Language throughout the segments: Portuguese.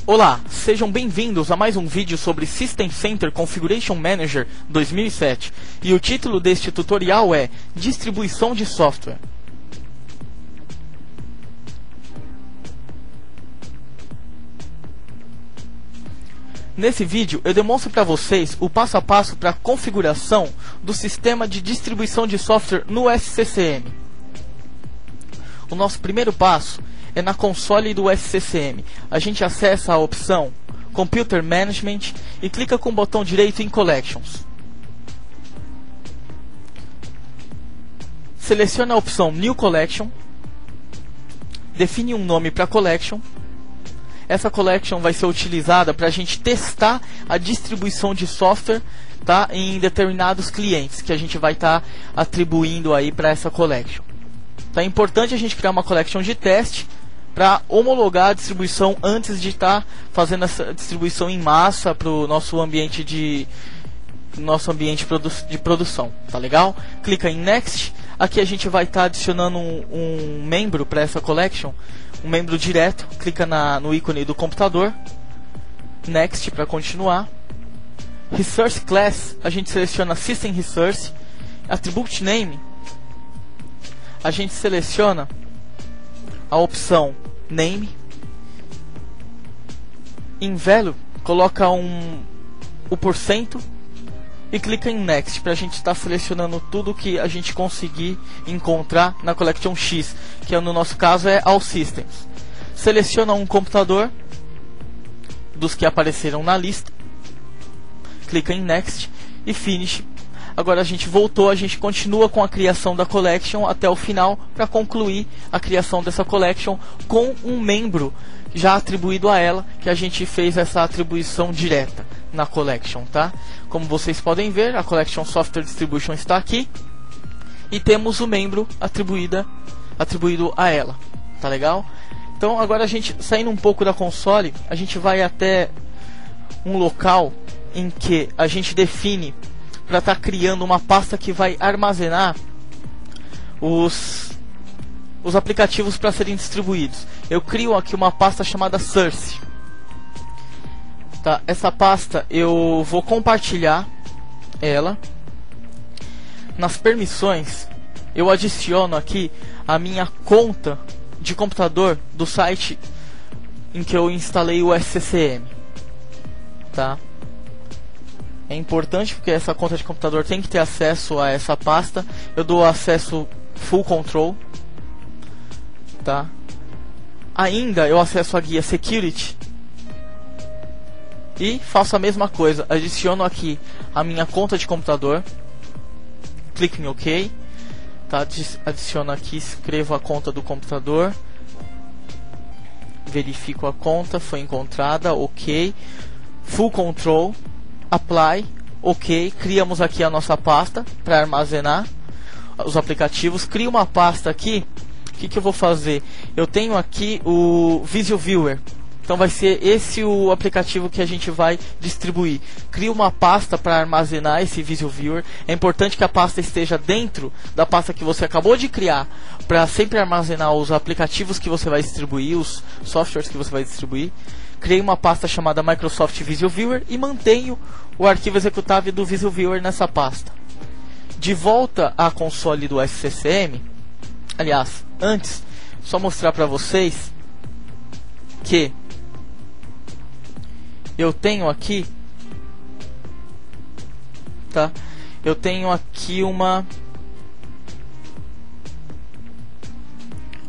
Olá, sejam bem-vindos a mais um vídeo sobre System Center Configuration Manager 2007 e o título deste tutorial é Distribuição de Software. Nesse vídeo eu demonstro para vocês o passo a passo para a configuração do sistema de distribuição de software no SCCM. O nosso primeiro passo é na console do SCCM. A gente acessa a opção Computer Management e clica com o botão direito em Collections. Seleciona a opção New Collection. Define um nome para a collection. Essa collection vai ser utilizada para a gente testar a distribuição de software, tá, em determinados clientes que a gente vai estar atribuindo aí para essa collection. Tá, é importante a gente criar uma collection de teste para homologar a distribuição antes de estar fazendo essa distribuição em massa para o nosso ambiente de produção, tá legal? Clica em Next. Aqui a gente vai estar adicionando um membro para essa collection, um membro direto. Clica no ícone do computador, Next para continuar. Resource Class, a gente seleciona System Resource. Attribute Name, a gente seleciona a opção Name. Em Value, coloca o porcento e clica em Next para a gente estar selecionando tudo que a gente conseguir encontrar na Collection X, que no nosso caso é All Systems. Seleciona um computador dos que apareceram na lista, clica em Next e Finish. Agora a gente voltou, a gente continua com a criação da collection até o final para concluir a criação dessa collection com um membro já atribuído a ela, que a gente fez essa atribuição direta na collection, tá? Como vocês podem ver, a collection Software Distribution está aqui e temos o membro atribuído a ela, tá legal? Então agora a gente, saindo um pouco da console, a gente vai até um local em que a gente define para estar criando uma pasta que vai armazenar os aplicativos para serem distribuídos. Eu crio aqui uma pasta chamada Source. Tá? Essa pasta eu vou compartilhar ela. Nas permissões eu adiciono aqui a minha conta de computador do site em que eu instalei o SCCM. Tá? É importante porque essa conta de computador tem que ter acesso a essa pasta. Eu dou acesso full control, tá? Ainda eu acesso a guia security e faço a mesma coisa. Adiciono aqui a minha conta de computador, clico em OK, tá? Adiciono aqui, escrevo a conta do computador, verifico a conta, foi encontrada, OK, full control. Apply, OK, criamos aqui a nossa pasta para armazenar os aplicativos. Crio uma pasta aqui. O que eu vou fazer? Eu tenho aqui o Visual Viewer, então vai ser esse o aplicativo que a gente vai distribuir. Crio uma pasta para armazenar esse Visual Viewer. É importante que a pasta esteja dentro da pasta que você acabou de criar, para sempre armazenar os aplicativos que você vai distribuir, os softwares que você vai distribuir. Criei uma pasta chamada Microsoft Visual Viewer e mantenho o arquivo executável do Visual Viewer nessa pasta. De volta à console do SCCM, aliás, antes, só mostrar para vocês que eu tenho aqui, tá? Eu tenho aqui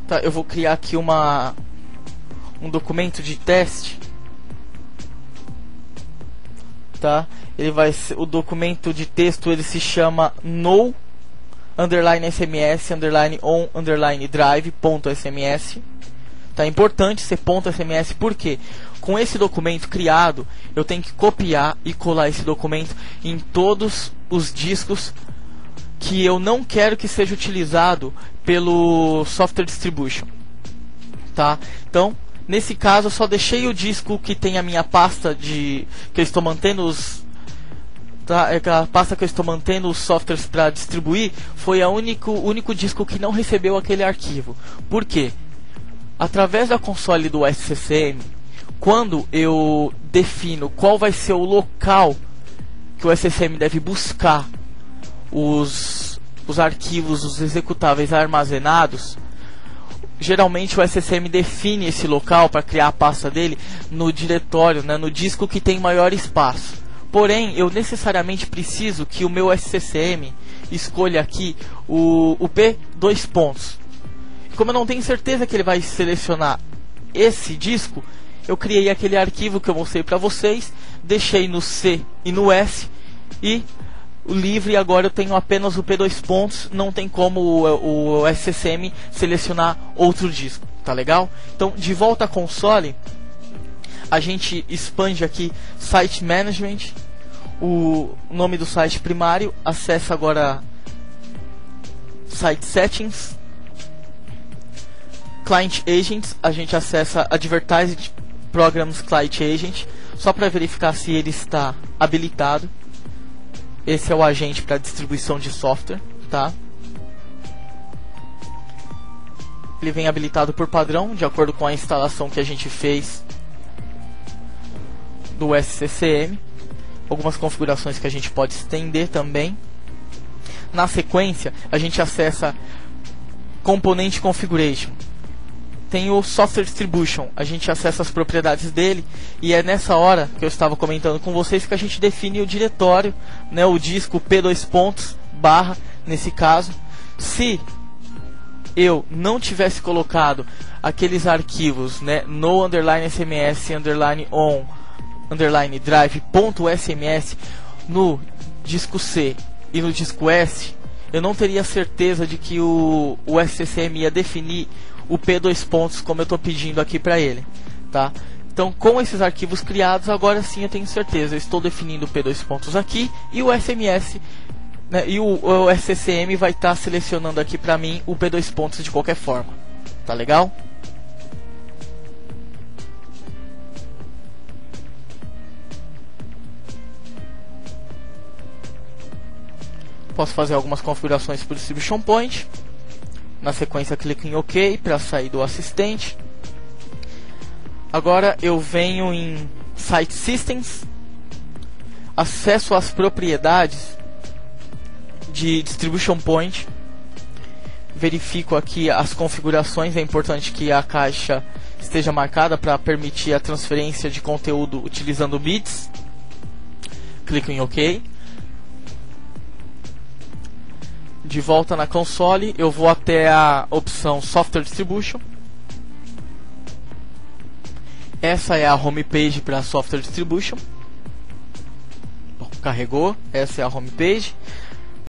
tá, eu vou criar aqui um documento de teste, tá? Ele vai ser, o documento de texto ele se chama no_sms_on_drive.sms. Tá, é importante ser .sms porque com esse documento criado eu tenho que copiar e colar esse documento em todos os discos que eu não quero que seja utilizado pelo Software Distribution, tá? Então nesse caso eu só deixei o disco que tem a minha pasta que eu estou mantendo a pasta que eu estou mantendo os softwares para distribuir. Foi o único disco que não recebeu aquele arquivo. Por quê? Através da console do SCCM, quando eu defino qual vai ser o local que o SSM deve buscar os arquivos, os executáveis armazenados, geralmente o SSM define esse local para criar a pasta dele no diretório, né, no disco que tem maior espaço. Porém, eu necessariamente preciso que o meu SCCM escolha aqui o P2 pontos. Como eu não tenho certeza que ele vai selecionar esse disco, eu criei aquele arquivo que eu mostrei para vocês, deixei no C e no S, e o livre agora eu tenho apenas o P2 pontos, não tem como o SCCM selecionar outro disco, tá legal? Então, de volta à console, a gente expande aqui Site Management, o nome do site primário, acessa agora Site Settings, Client Agents, a gente acessa Advertising Programs Client Agent, só para verificar se ele está habilitado. Esse é o agente para distribuição de software, tá? Ele vem habilitado por padrão, de acordo com a instalação que a gente fez do SCCM. Algumas configurações que a gente pode estender também. Na sequência, a gente acessa Component Configuration. Tem o Software Distribution, a gente acessa as propriedades dele, e é nessa hora que eu estava comentando com vocês que a gente define o diretório, né, o disco P2 pontos, barra, nesse caso. Se eu não tivesse colocado aqueles arquivos, né, no underline sms underline on underline drive.sms no disco C e no disco S, eu não teria certeza de que o SCCM ia definir o P2 pontos como eu estou pedindo aqui para ele, tá? Então, com esses arquivos criados, agora sim eu tenho certeza, eu estou definindo o P2 pontos aqui, e o SMS, né, e o SCCM vai estar selecionando aqui para mim o P2 pontos de qualquer forma, tá legal? Posso fazer algumas configurações por Distribution Point. Na sequência, clico em OK para sair do assistente. Agora eu venho em Site Systems, acesso às propriedades de Distribution Point, verifico aqui as configurações. É importante que a caixa esteja marcada para permitir a transferência de conteúdo utilizando bits. Clico em OK. De volta na console, eu vou até a opção Software Distribution. Essa é a homepage para Software Distribution. Bom, carregou, essa é a homepage.